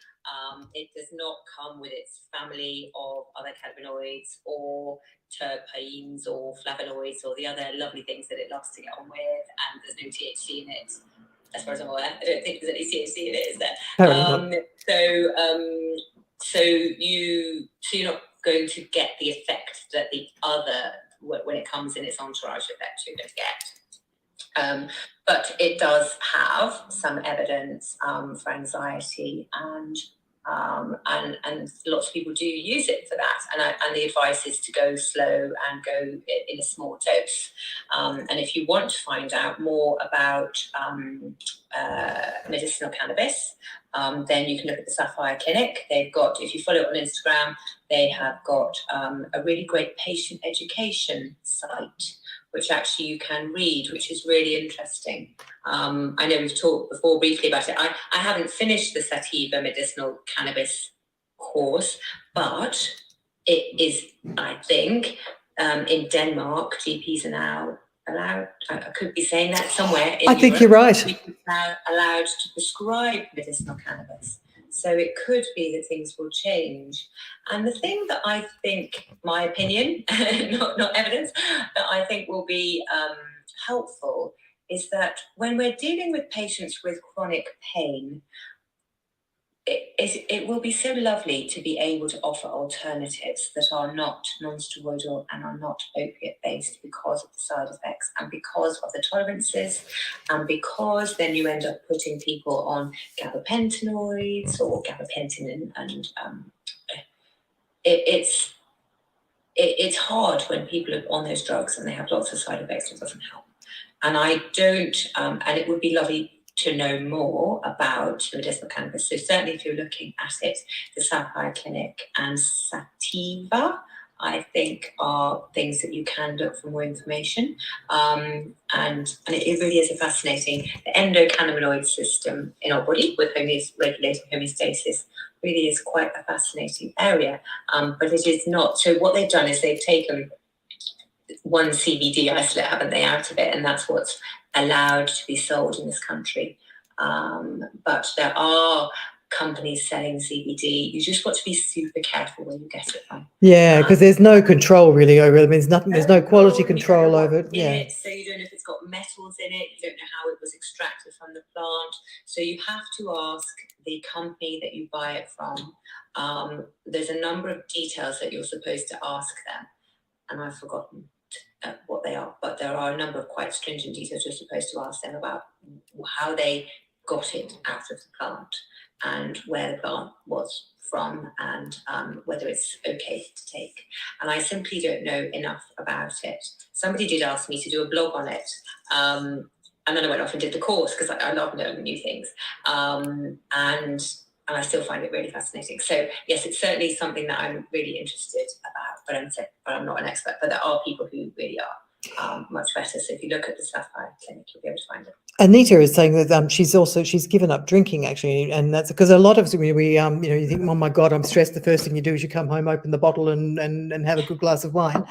It does not come with its family of other cannabinoids or terpenes or flavonoids or the other lovely things that it loves to get on with, and there's no THC in it. as far as I'm aware. I don't think there's any THC in it, is there? Apparently not. So you're not going to get the effect that the other, when it comes in its entourage effect, you're going to get. But it does have some evidence for anxiety, and lots of people do use it for that. And the advice is to go slow and go in a small dose. And if you want to find out more about medicinal cannabis, then you can look at the Sapphire Clinic. They've got, if you follow it on Instagram, they have got a really great patient education site, which actually you can read, which is really interesting. I know we've talked before briefly about it. I haven't finished the Sativa medicinal cannabis course, but it is, I think, in Denmark, GPs are now allowed, I could be saying that somewhere in I think Europe, you're right. now allowed to prescribe medicinal cannabis. So it could be that things will change. And the thing that I think, my opinion, not evidence, that I think will be helpful is that when we're dealing with patients with chronic pain, it will be so lovely to be able to offer alternatives that are not non-steroidal and are not opiate-based, because of the side effects and because of the tolerances, and because then you end up putting people on gabapentinoids or gabapentin, and it's hard when people are on those drugs and they have lots of side effects. It doesn't help. And I don't, and it would be lovely to know more about medicinal cannabis. So certainly if you're looking at it, the Sapphire Clinic and Sativa, I think, are things that you can look for more information. And it really is a fascinating, the endocannabinoid system in our body with regulating homeostasis really is quite a fascinating area. But it is not, so what they've done is they've taken one CBD isolate, haven't they, out of it, and that's what's allowed to be sold in this country. But there are companies selling CBD. You just got to be super careful where you get it from. Yeah, because there's no control really over it. There's nothing. There's no quality control over it. Yeah. So you don't know if it's got metals in it. You don't know how it was extracted from the plant. So you have to ask the company that you buy it from. There's a number of details that you're supposed to ask them, and I've forgotten what they are, but there are a number of quite stringent details you're supposed to ask them about how they got it out of the plant and where the plant was from, and whether it's okay to take. And I simply don't know enough about it. Somebody did ask me to do a blog on it, and then I went off and did the course because I love knowing new things, and I still find it really fascinating. So yes, it's certainly something that I'm really interested about, but I'm not an expert. But there are people who really are much better. So if you look at the Sapphire Clinic, you'll be able to find it. Anita is saying that she's given up drinking actually, and that's because a lot of us, you think, oh my God, I'm stressed. The first thing you do is you come home, open the bottle, and have a good glass of wine.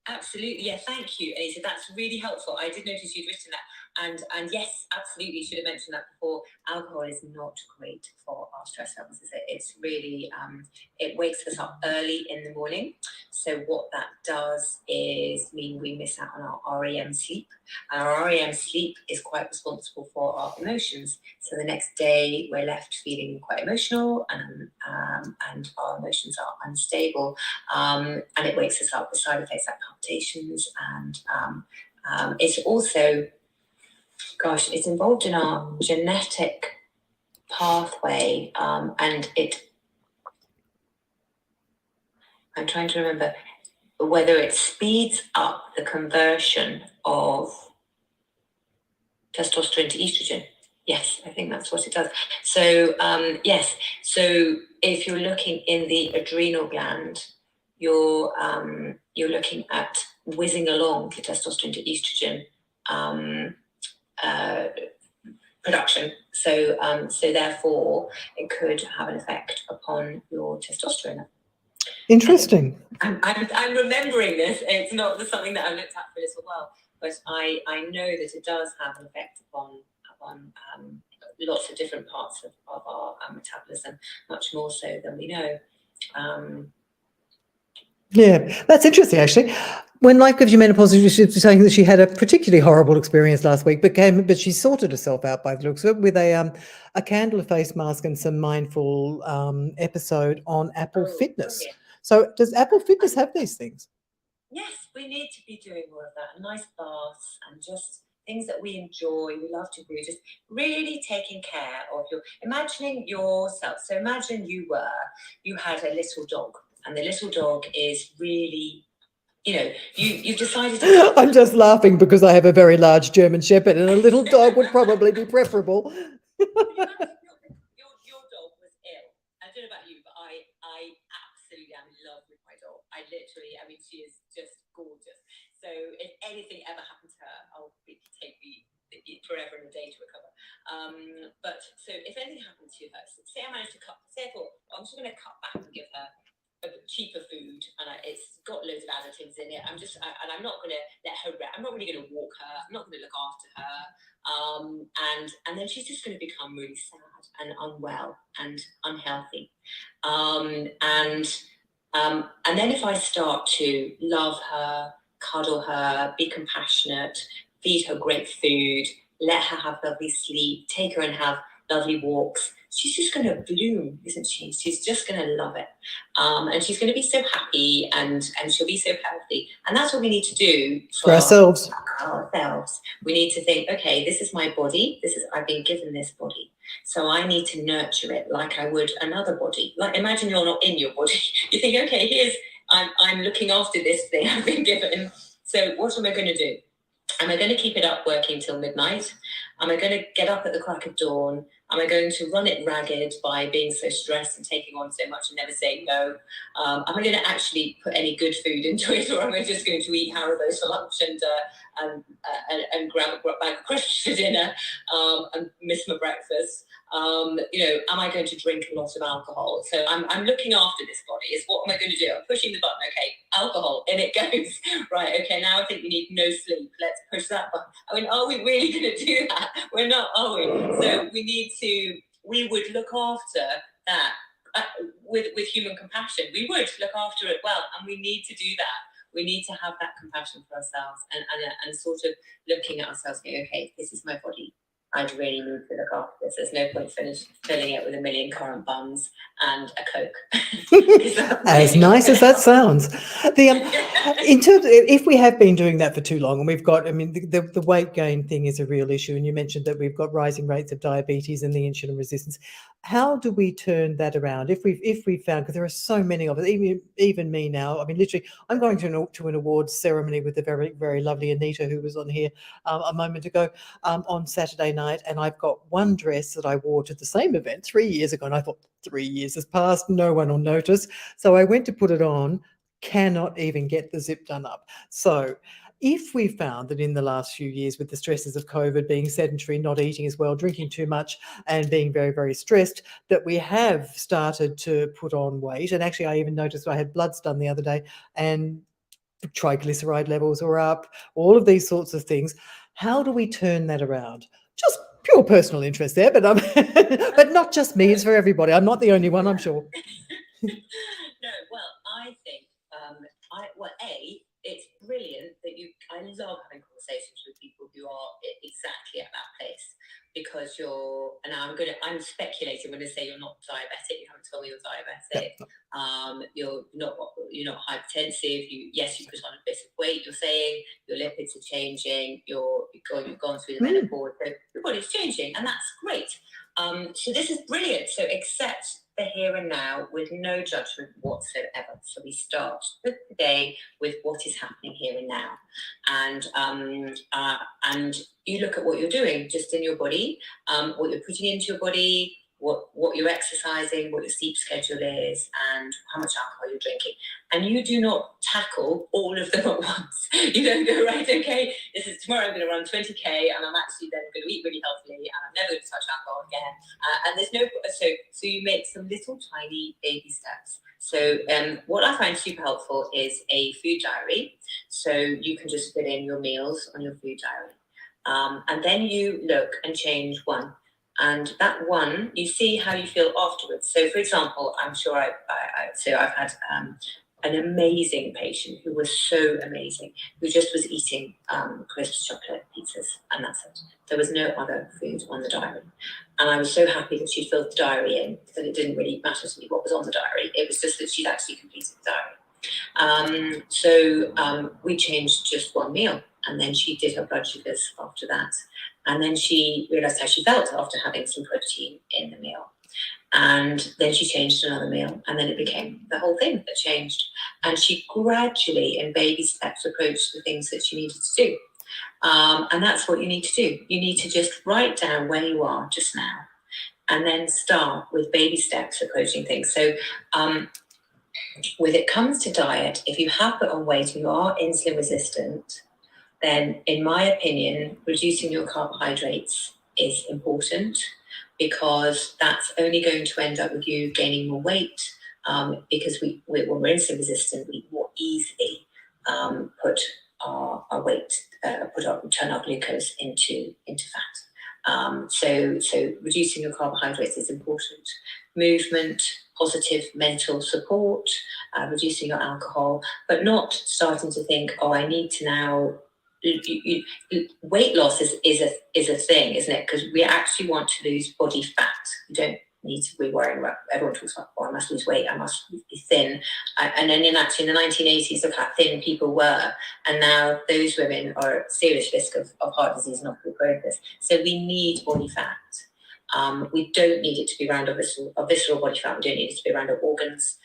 Absolutely, yeah. Thank you, Anita. That's really helpful. I did notice you'd written that. And yes, absolutely, should have mentioned that before. Alcohol is not great for our stress levels, is it? It's really, it wakes us up early in the morning. So what that does is mean we miss out on our REM sleep. And our REM sleep is quite responsible for our emotions. So the next day we're left feeling quite emotional, and our emotions are unstable. And it wakes us up with side effects like palpitations, and it's also, it's involved in our genetic pathway, and I'm trying to remember whether it speeds up the conversion of testosterone to estrogen. Yes, I think that's what it does. So, yes, so if you're looking in the adrenal gland, you're looking at whizzing along the testosterone to estrogen production. So therefore, it could have an effect upon your testosterone. Interesting. I'm remembering this. It's not something that I've looked at for a little while, but I know that it does have an effect upon lots of different parts of our metabolism, much more so than we know. Yeah, that's interesting, actually. When life gives you menopause, she was saying that she had a particularly horrible experience last week, but she sorted herself out by the looks of it with a candle, a face mask, and some mindful episode on Apple Fitness. Brilliant. So does Apple Fitness have these things? Yes, we need to be doing more of that. Nice baths and just things that we enjoy, we love to do, just really taking care of imagining yourself. So imagine you had a little dog, and the little dog is really, you've decided to... I'm just laughing because I have a very large German Shepherd, and a little dog would probably be preferable. Your dog was ill. I don't know about you, but I absolutely am in love with my dog. She is just gorgeous. So if anything ever happened to her, it could take me forever and a day to recover. But so if anything happened to her, say I managed to I thought, I'm just going to cut back and give her a cheaper food, and it's got loads of additives in it. I'm not going to let her. I'm not really going to walk her. I'm not going to look after her. And then she's just going to become really sad and unwell and unhealthy. And then if I start to love her, cuddle her, be compassionate, feed her great food, let her have lovely sleep, take her and have lovely walks, she's just going to bloom, isn't she? She's just going to love it. And she's going to be so happy, and she'll be so healthy. And that's what we need to do for ourselves. We need to think, okay, this is my body. I've been given this body. So I need to nurture it like I would another body. Like, imagine you're not in your body. You think, okay, I'm looking after this thing I've been given. So what am I going to do? Am I going to keep it up working till midnight? Am I going to get up at the crack of dawn? Am I going to run it ragged by being so stressed and taking on so much and never saying no? Am I going to actually put any good food into it, or am I just going to eat Haribo's for lunch and grab a bag of crisps for dinner and miss my breakfast? Am I going to drink a lot of alcohol? So I'm looking after this body. Is what am I going to do? I'm pushing the button. Okay, alcohol, in it goes. Right. Okay. Now I think we need no sleep. Let's push that button. Are we really going to do that? We're not, are we? So we would look after that with human compassion. We would look after it well, and we need to do that. We need to have that compassion for ourselves and sort of looking at ourselves going, okay, this is my body. I really need to look after this. There's no point filling it with a million currant buns and a Coke. As nice as that sounds. In terms of, if we have been doing that for too long, and we've got, the weight gain thing is a real issue, and you mentioned that we've got rising rates of diabetes and the insulin resistance. How do we turn that around? If we found, because there are so many of us, even me now. Literally, I'm going to an awards ceremony with the very, very lovely Anita, who was on here a moment ago, on Saturday night, and I've got one dress that I wore to the same event 3 years ago, and I thought, 3 years has passed, no one will notice. So I went to put it on, cannot even get the zip done up. So if we found that in the last few years, with the stresses of COVID, being sedentary, not eating as well, drinking too much, and being very, very stressed, that we have started to put on weight. And actually, I even noticed I had bloods done the other day, and triglyceride levels are up, all of these sorts of things. How do we turn that around? Just pure personal interest there, but but not just me, it's for everybody. I'm not the only one, I'm sure. No, well, I think, it's brilliant that I love having conversations with people who are exactly at that place, because I'm speculating when I say you're not diabetic. You haven't told me you're diabetic. You're not hypertensive. Yes, you put on a bit of weight. You're saying your lipids are changing. You've gone through the menopause, so your body's changing, and that's great. So this is brilliant. So accept the here and now with no judgment whatsoever. So we start the day with what is happening here and now, and you look at what you're doing just in your body, what you're putting into your body, what you're exercising, what your sleep schedule is, and how much alcohol you're drinking. And you do not tackle all of them at once. You don't go, right, okay, tomorrow I'm going to run 20k, and I'm actually then going to eat really healthily, and I'm never going to touch alcohol again. And there's no, so you make some little tiny baby steps. So what I find super helpful is a food diary. So you can just fill in your meals on your food diary. And then you look and change one. And that one, you see how you feel afterwards. So, for example, I'm sure I've had an amazing patient who was so amazing, who just was eating crisps, chocolate, pizzas, and that's it. There was no other food on the diary. And I was so happy that she'd filled the diary in, that it didn't really matter to me what was on the diary. It was just that she'd actually completed the diary. So we changed just one meal, and then she did her blood sugars after that. And then she realised how she felt after having some protein in the meal. And then she changed another meal, and then it became the whole thing that changed. And she gradually, in baby steps, approached the things that she needed to do. And that's what you need to do. You need to just write down where you are just now, and then start with baby steps approaching things. So when it comes to diet, if you have put on weight and you are insulin resistant, then in my opinion, reducing your carbohydrates is important, because that's only going to end up with you gaining more weight, because when we're insulin resistant, we more easily put our weight, turn our glucose into fat. So reducing your carbohydrates is important. Movement, positive mental support, reducing your alcohol, but not starting to think, oh, I need to now. Weight loss is a thing, isn't it? Because we actually want to lose body fat. You don't need to be worrying about. Everyone talks about, oh, I must lose weight, I must be thin, and then actually in the 1980s, look how thin people were, and now those women are at serious risk of heart disease and osteoporosis. So we need body fat. We don't need it to be around our visceral body fat. We don't need it to be around our organs.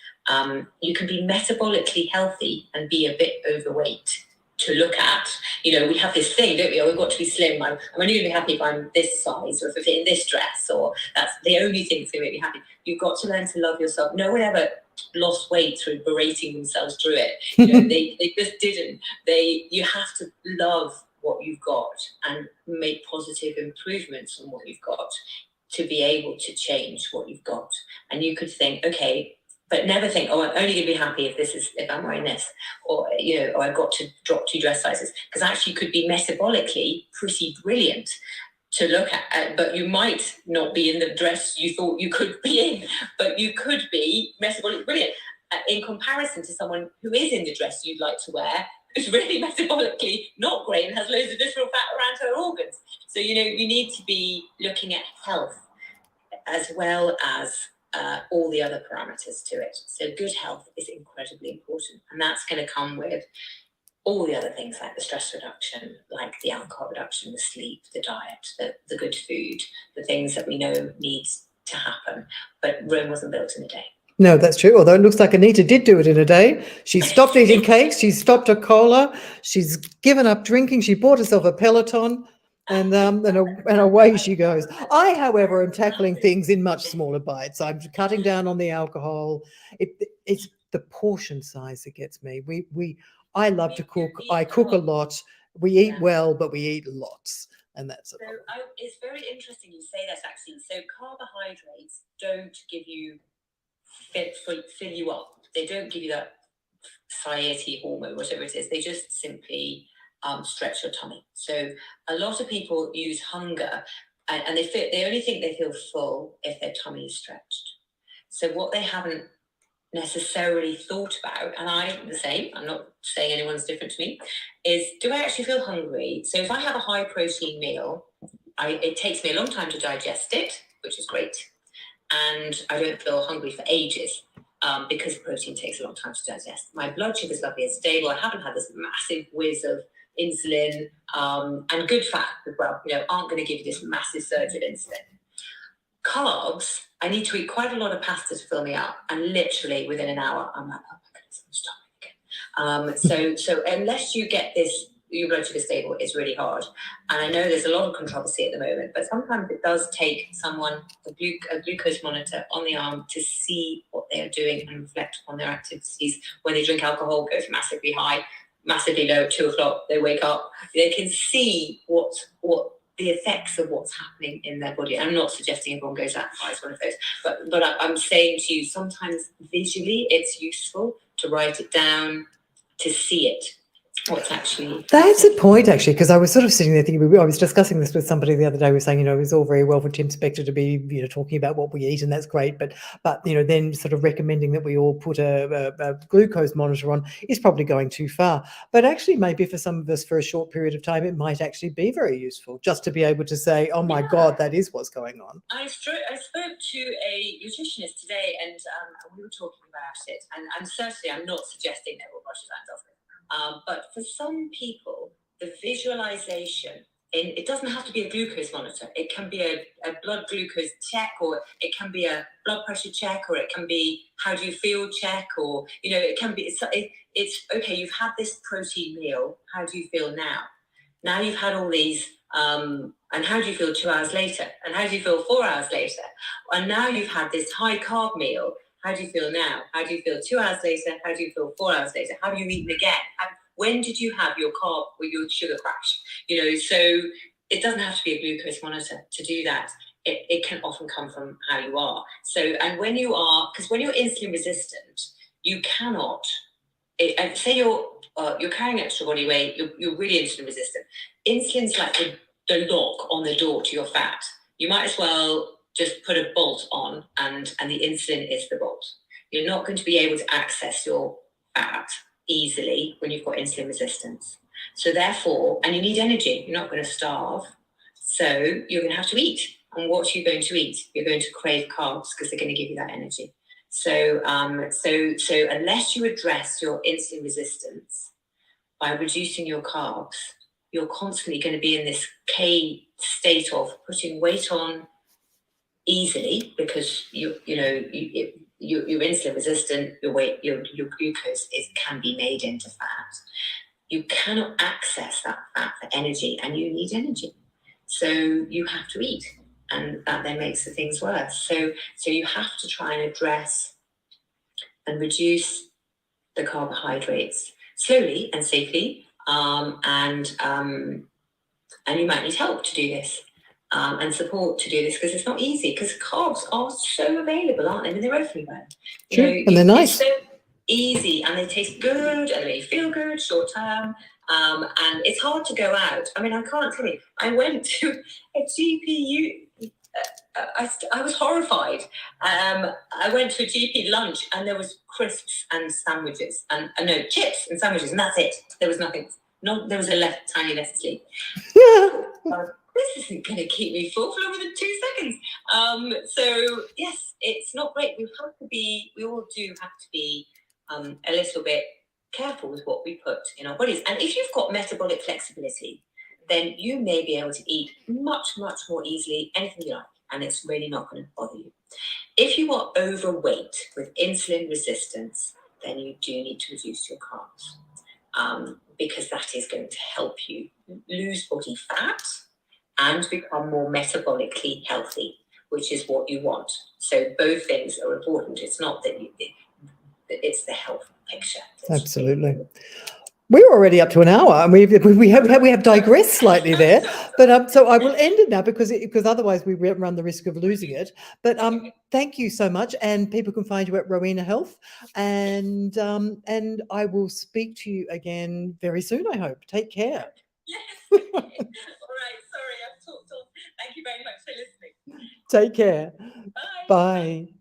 You can be metabolically healthy and be a bit overweight to look at. You know, we have this thing, don't we? Oh, we've got to be slim. I'm only going to be happy if I'm this size, or if I fit in this dress, or that's the only thing that's going to make me happy. You've got to learn to love yourself. No one ever lost weight through berating themselves through it. You know, they just didn't. You have to love what you've got and make positive improvements on what you've got to be able to change what you've got. And you could think, okay, but never think, oh, I'm only going to be happy if I'm wearing this, or or I've got to drop 2 dress sizes, because actually you could be metabolically pretty brilliant to look at, but you might not be in the dress you thought you could be in, but you could be metabolically brilliant in comparison to someone who is in the dress you'd like to wear, who's really metabolically not great and has loads of visceral fat around her organs. So you need to be looking at health as well as all the other parameters to it. So good health is incredibly important, and that's going to come with all the other things like the stress reduction, like the alcohol reduction, the sleep, the diet, the good food, the things that we know needs to happen. But Rome wasn't built in a day. No, that's true. Although it looks like Anita did do it in a day. She stopped eating cakes. She stopped her cola. She's given up drinking. She bought herself a Peloton. And away she goes. I, however, am tackling things in much smaller bites. I'm cutting down on the alcohol. It's the portion size that gets me. I love to cook. I cook a lot. We eat well, but we eat lots, and that's it. So it's very interesting you say that, actually. So carbohydrates don't give you fill you up. They don't give you that satiety hormone, whatever it is. They just simply stretch your tummy. So a lot of people use hunger, and they only think they feel full if their tummy is stretched. So what they haven't necessarily thought about, and I'm the same, I'm not saying anyone's different to me, is, do I actually feel hungry? So if I have a high protein meal, it takes me a long time to digest it, which is great, and I don't feel hungry for ages. Because protein takes a long time to digest. My blood sugar is lovely and stable. I haven't had this massive whiz of insulin, and good fat as well, aren't going to give you this massive surge of insulin. Carbs, I need to eat quite a lot of pasta to fill me up, and literally within an hour, I'm like, oh my goodness, I'm starving again. So unless you get this, your blood sugar stable, is really hard. And I know there's a lot of controversy at the moment, but sometimes it does take someone, a glucose monitor on the arm, to see what they are doing and reflect on their activities. When they drink alcohol, it goes massively high, massively low. At 2 o'clock, they wake up. They can see what the effects of what's happening in their body. I'm not suggesting everyone goes out and buys one of those, but I'm saying to you, sometimes visually it's useful to write it down, to see it. what's actually That's a point, actually, because I was sort of sitting there thinking, I was discussing this with somebody the other day. We were saying, it was all very well for Tim Spector to be, talking about what we eat, and that's great. But then sort of recommending that we all put a glucose monitor on is probably going too far. But actually, maybe for some of us, for a short period of time, it might actually be very useful just to be able to say, oh my God, that is what's going on. I spoke to a nutritionist today, and we were talking about it. And certainly, I'm not suggesting that we'll brush your hands off it. But for some people, the visualization, it doesn't have to be a glucose monitor. It can be a blood glucose check, or it can be a blood pressure check, or it can be how do you feel check, or, it can be, it's okay, you've had this protein meal. How do you feel now? Now you've had all these, and how do you feel 2 hours later? And how do you feel 4 hours later? And now you've had this high carb meal. How do you feel now? How do you feel 2 hours later? How do you feel 4 hours later? Have you eaten again? When did you have your carb or your sugar crash? So it doesn't have to be a glucose monitor to do that. It can often come from how you are. So, and when you're insulin resistant, you cannot, say you're carrying extra body weight, you're really insulin resistant. Insulin's like the lock on the door to your fat. You might as well just put a bolt on, and the insulin is the bolt. You're not going to be able to access your fat easily when you've got insulin resistance. So therefore, and you need energy, you're not going to starve. So you're going to have to eat. And what are you going to eat? You're going to crave carbs because they're going to give you that energy. So unless you address your insulin resistance by reducing your carbs, you're constantly going to be in this K state of putting weight on easily because you're insulin resistant. Your glucose can be made into fat. You cannot access that fat for energy, and you need energy. So you have to eat, and that then makes the things worse. So you have to try and address and reduce the carbohydrates slowly and safely, and you might need help to do this, and support to do this, because it's not easy, because carbs are so available, aren't they? I mean, they're everywhere. Sure, and they're nice. It's so easy, and they taste good, and they make you feel good short term, and it's hard to go out. I mean, I can't tell you, I went to a GP. I was horrified. I went to a GP lunch, and there was crisps and sandwiches, and no, chips and sandwiches, and that's it. There was nothing. There was a tiny less to sleep. This isn't going to keep me full for longer than 2 seconds. So yes, it's not great. We all do have to be a little bit careful with what we put in our bodies. And if you've got metabolic flexibility, then you may be able to eat much, much more easily anything you like, and it's really not going to bother you. If you are overweight with insulin resistance, then you do need to reduce your carbs, because that is going to help you lose body fat and become more metabolically healthy, which is what you want. So both things are important. It's not that it's the health picture. Absolutely. We're already up to an hour, and we have digressed slightly there. But so I will end it now because otherwise we run the risk of losing it. But thank you so much, and people can find you at Rowena Health, and I will speak to you again very soon, I hope. Take care. Yes. All right. Sorry, I've talked on. Thank you very much for listening. Take care. Bye. Bye.